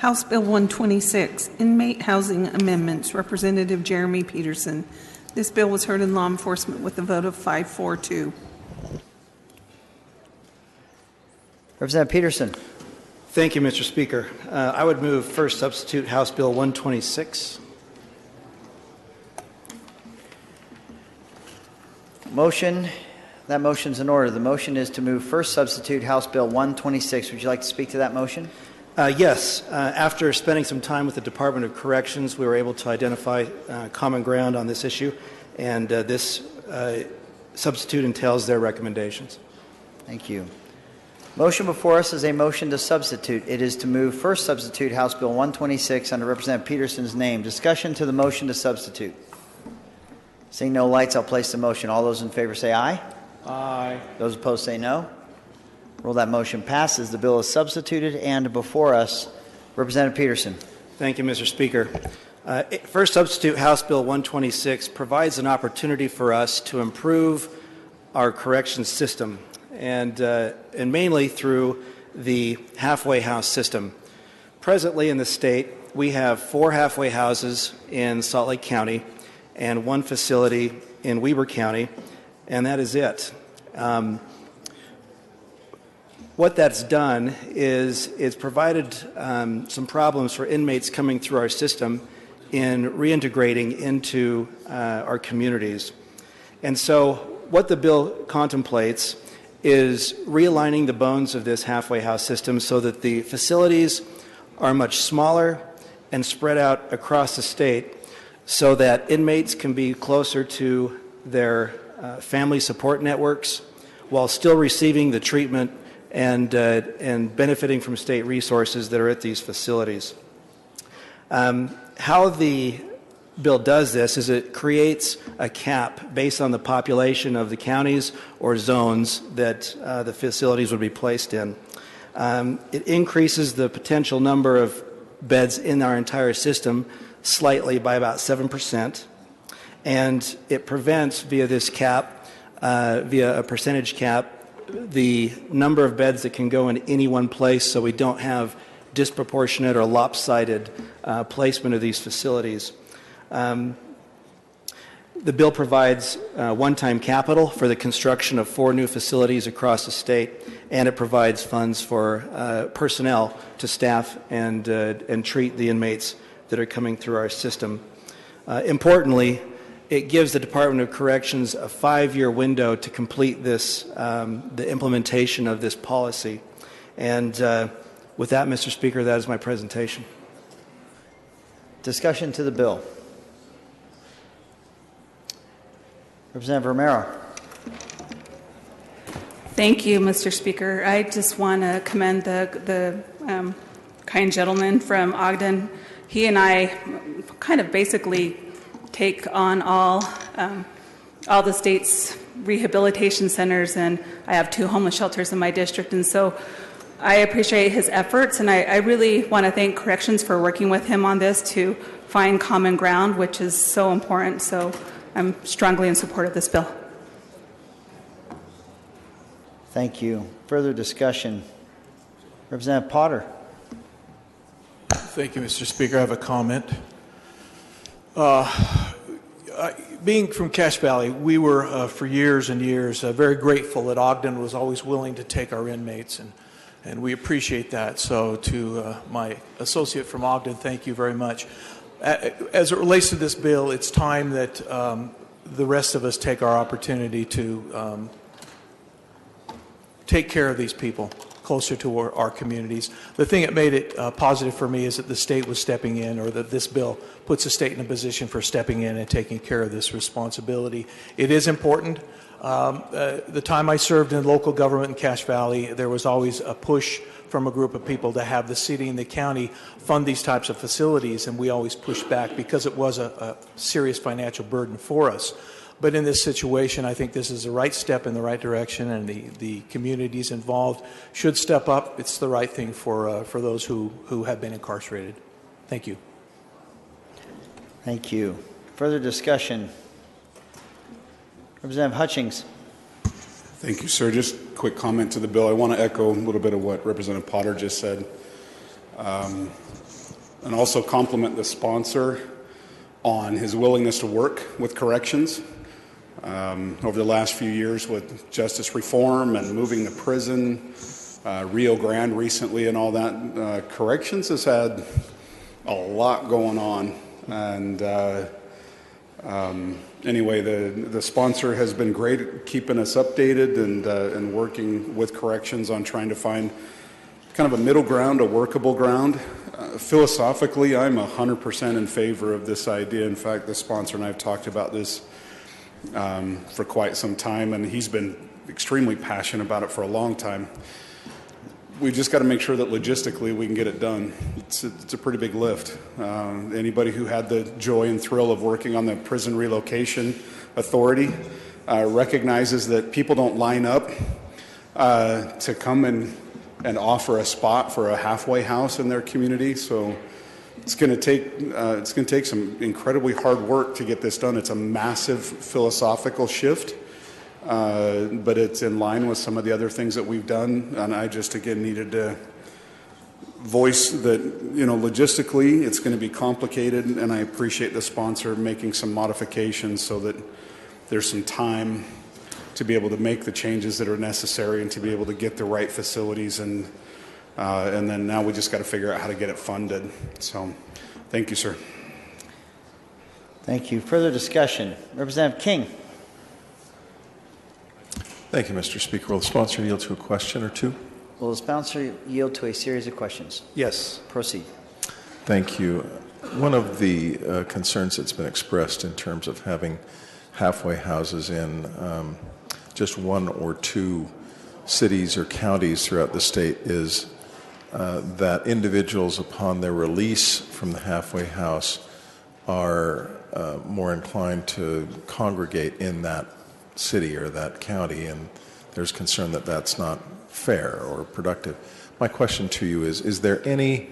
House Bill 126, Inmate Housing Amendments, Representative Jeremy Peterson. This bill was heard in law enforcement with a vote of 5-4-2. Representative Peterson. Thank you, Mr. Speaker. I would move first substitute House Bill 126. Motion. That motion's in order. The motion is to move first substitute House Bill 126. Would you like to speak to that motion? Yes. After spending some time with the Department of Corrections, we were able to identify common ground on this issue, and this substitute entails their recommendations. Thank you. Motion before us is a motion to substitute. It is to move first substitute House Bill 126 under Representative Peterson's name. Discussion to the motion to substitute. Seeing no lights, I'll place the motion. All those in favor say aye. Aye. Those opposed say no. Rule that motion passes. The bill is substituted, and before us, Representative Peterson. Thank you, Mr. Speaker. First substitute House Bill 126 provides an opportunity for us to improve our corrections system, and mainly through the halfway house system. Presently in the state, we have 4 halfway houses in Salt Lake County and 1 facility in Weber County, and that is it. What that's done is it's provided some problems for inmates coming through our system in reintegrating into our communities. And so what the bill contemplates is realigning the bones of this halfway house system so that the facilities are much smaller and spread out across the state so that inmates can be closer to their family support networks while still receiving the treatment and benefiting from state resources that are at these facilities. How the bill does this is it creates a cap based on the population of the counties or zones that the facilities would be placed in. It increases the potential number of beds in our entire system slightly by about 7%, and it prevents via this cap, via a percentage cap, the number of beds that can go in any one place so we don't have disproportionate or lopsided placement of these facilities. The bill provides one-time capital for the construction of 4 new facilities across the state, and it provides funds for personnel to staff and treat the inmates that are coming through our system. Importantly, it gives the Department of Corrections a 5-year window to complete this, the implementation of this policy. And with that, Mr. Speaker, that is my presentation. Discussion to the bill. Representative Romero. Thank you, Mr. Speaker. I just want to commend the kind gentleman from Ogden. He and I kind of basically take on all the state's rehabilitation centers, and I have 2 homeless shelters in my district, and so I appreciate his efforts, and I really want to thank Corrections for working with him on this to find common ground, which is so important. So I'm strongly in support of this bill. Thank you. Further discussion. Representative Potter. Thank you, Mr. Speaker. I have a comment. Being from Cache Valley, we were for years and years very grateful that Ogden was always willing to take our inmates, and we appreciate that. So to my associate from Ogden, thank you very much. As it relates to this bill, it's time that the rest of us take our opportunity to take care of these people closer to our communities. The thing that made it positive for me is that the state was stepping in, or that this bill puts the state in a position for stepping in and taking care of this responsibility. It is important. The time I served in local government in Cache Valley, there was always a push from a group of people to have the city and the county fund these types of facilities, and we always pushed back because it was a serious financial burden for us. But in this situation, I think this is the right step in the right direction, and the communities involved should step up. It's the right thing for those who have been incarcerated. Thank you. Thank you. Further discussion. Representative Hutchings. Thank you, sir. Just a quick comment to the bill. I want to echo a little bit of what Representative Potter just said. and also compliment the sponsor on his willingness to work with corrections. Over the last few years with justice reform and moving the prison, Rio Grande recently and all that, corrections has had a lot going on. And anyway, the sponsor has been great at keeping us updated and working with corrections on trying to find kind of a middle ground, a workable ground. Philosophically, I'm 100% in favor of this idea. In fact, the sponsor and I have talked about this for quite some time, and he's been extremely passionate about it for a long time. We've just got to make sure that logistically we can get it done. It's a pretty big lift. Anybody who had the joy and thrill of working on the Prison Relocation Authority recognizes that people don't line up to come and offer a spot for a halfway house in their community. So it's going to take some incredibly hard work to get this done. It's a massive philosophical shift, but it's in line with some of the other things that we've done. And I just again needed to voice that, you know, logistically it's going to be complicated, and I appreciate the sponsor making some modifications so that there's some time to be able to make the changes that are necessary and to be able to get the right facilities, and then now we just got to figure out how to get it funded. So thank you, sir. Thank you. Further discussion. Representative King. Thank you, Mr. Speaker. Will the sponsor yield to a question or two? Will the sponsor yield to a series of questions? Yes. Proceed. Thank you. One of the concerns that's been expressed in terms of having halfway houses in just one or two cities or counties throughout the state is that individuals upon their release from the halfway house are more inclined to congregate in that city or that county, and there's concern that that's not fair or productive. My question to you is there any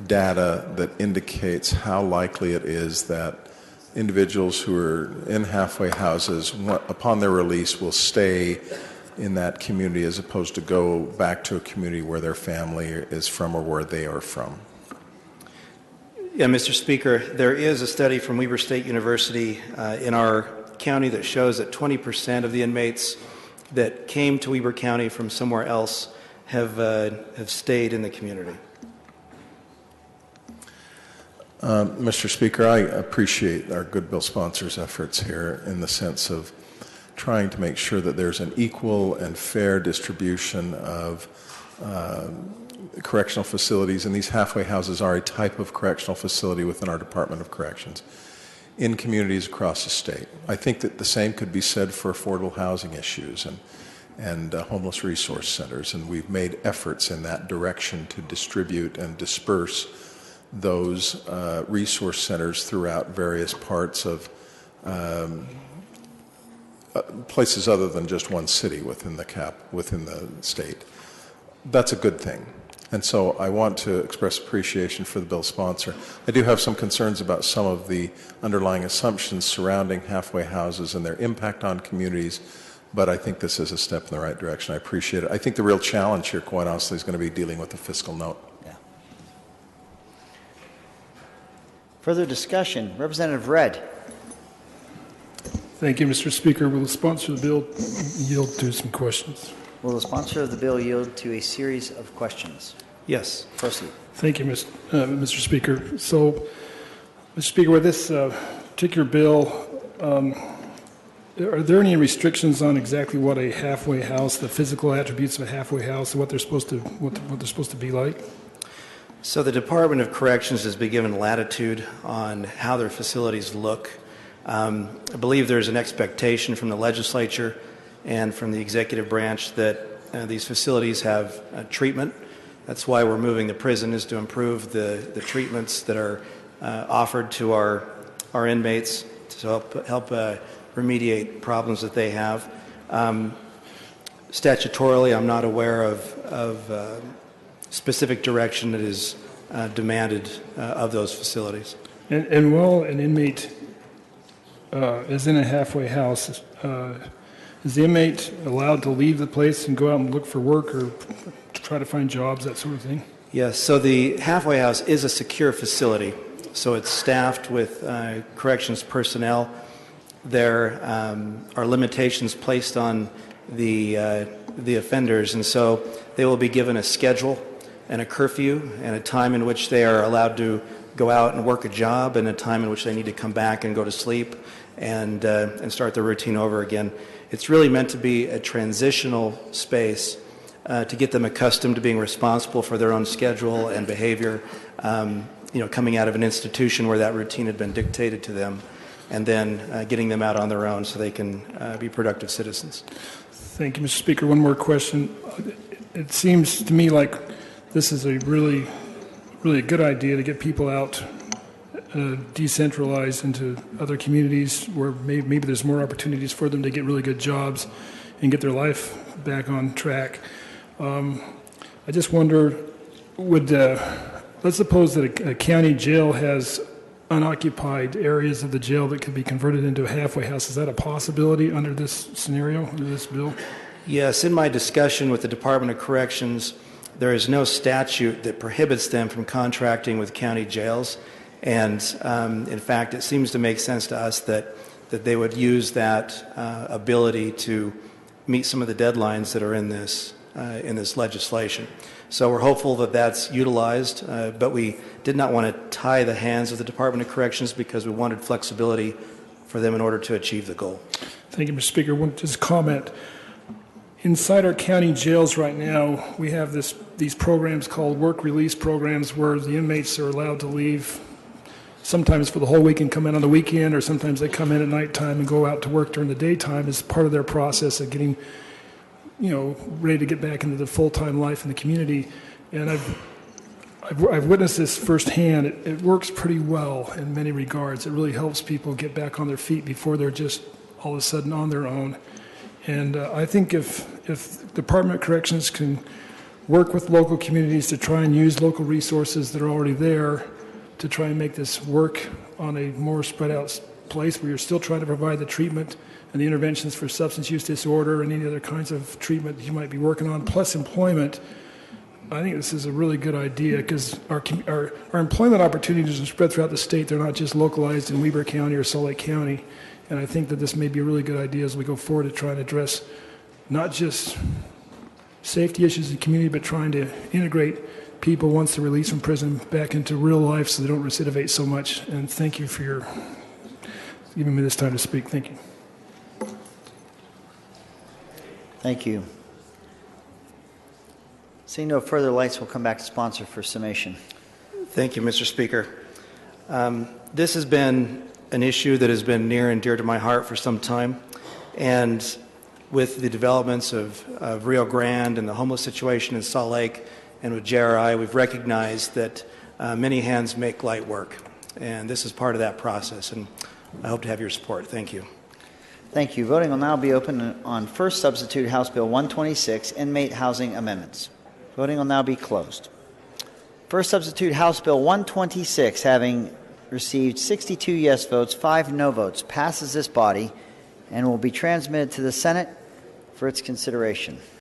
data that indicates how likely it is that individuals who are in halfway houses upon their release will stay in that community as opposed to go back to a community where their family is from or where they are from? Yeah, Mr. Speaker, there is a study from Weber State University in our county that shows that 20% of the inmates that came to Weber County from somewhere else have stayed in the community. Mr. Speaker, I appreciate our good bill sponsors' efforts here in the sense of trying to make sure that there's an equal and fair distribution of correctional facilities, and these halfway houses are a type of correctional facility within our Department of Corrections in communities across the state. I think that the same could be said for affordable housing issues and homeless resource centers, and we've made efforts in that direction to distribute and disperse those resource centers throughout various parts of places other than just one city within the state. That's a good thing. And so I want to express appreciation for the bill sponsor. I do have some concerns about some of the underlying assumptions surrounding halfway houses and their impact on communities, but I think this is a step in the right direction. I appreciate it. I think the real challenge here, quite honestly, is going to be dealing with the fiscal note. Yeah. Further discussion. Representative Redd. Thank you, Mr. Speaker. Will the sponsor of the bill yield to some questions? Will the sponsor of the bill yield to a series of questions? Yes. Proceed. Thank you, Mr. Speaker. So, Mr. Speaker, with this particular bill, are there any restrictions on exactly what a halfway house, the physical attributes of a halfway house, and what they're supposed to be like? So the Department of Corrections has been given latitude on how their facilities look. I believe there's an expectation from the legislature and from the executive branch that these facilities have treatment. That's why we're moving the prison, is to improve the treatments that are offered to our inmates to help remediate problems that they have. Statutorily, I'm not aware of specific direction that is demanded of those facilities. And while an inmate is in a halfway house, is the inmate allowed to leave the place and go out and look for work or try to find jobs, that sort of thing? Yes, so the halfway house is a secure facility. So it's staffed with corrections personnel. There are limitations placed on the offenders, and so they will be given a schedule and a curfew and a time in which they are allowed to go out and work a job and a time in which they need to come back and go to sleep and start their routine over again. It's really meant to be a transitional space to get them accustomed to being responsible for their own schedule and behavior, coming out of an institution where that routine had been dictated to them, and then getting them out on their own so they can be productive citizens. Thank you, Mr. Speaker. One more question. It seems to me like this is a really a good idea to get people out decentralized into other communities where maybe there's more opportunities for them to get really good jobs and get their life back on track. I just wonder, let's suppose that a county jail has unoccupied areas of the jail that could be converted into a halfway house. Is that a possibility under this scenario, under this bill? Yes, in my discussion with the Department of Corrections, there is no statute that prohibits them from contracting with county jails. And in fact, it seems to make sense to us that they would use that ability to meet some of the deadlines that are in this legislation. So we're hopeful that that's utilized, but we did not want to tie the hands of the Department of Corrections because we wanted flexibility for them in order to achieve the goal. Thank you, Mr. Speaker. One just comment. Inside our county jails right now, we have these programs called work release programs where the inmates are allowed to leave sometimes for the whole week and come in on the weekend, or sometimes they come in at nighttime and go out to work during the daytime as part of their process of getting ready to get back into the full-time life in the community. And I've witnessed this firsthand. It works pretty well in many regards. It really helps people get back on their feet before they're just all of a sudden on their own. And I think if Department of Corrections can work with local communities to try and use local resources that are already there to try and make this work on a more spread out place where you're still trying to provide the treatment and the interventions for substance use disorder and any other kinds of treatment that you might be working on, plus employment, I think this is a really good idea because our employment opportunities are spread throughout the state. They're not just localized in Weber County or Salt Lake County. And I think that this may be a really good idea as we go forward to try and address not just safety issues in the community, but trying to integrate people once they're released from prison back into real life so they don't recidivate so much. And thank you for giving me this time to speak. Thank you. Thank you. Seeing no further lights, we'll come back to sponsor for summation. Thank you, Mr. Speaker. This has been an issue that has been near and dear to my heart for some time. And with the developments of Rio Grande and the homeless situation in Salt Lake and with JRI, we've recognized that many hands make light work. And this is part of that process. And I hope to have your support. Thank you. Thank you. Voting will now be open on first substitute House Bill 126, Inmate Housing Amendments. Voting will now be closed. First substitute House Bill 126, having received 62 yes votes, 5 no votes, passes this body and will be transmitted to the Senate for its consideration.